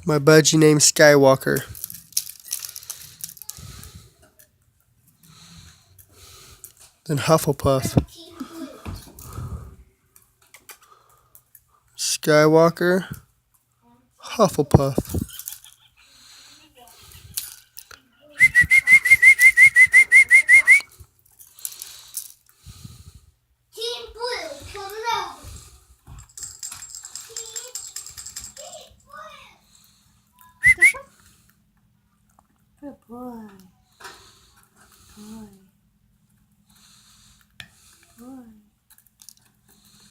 My budgie named Skywalker. Then Hufflepuff. Skywalker. Hufflepuff. Team Blue, coming over. Team Blue. Good boy.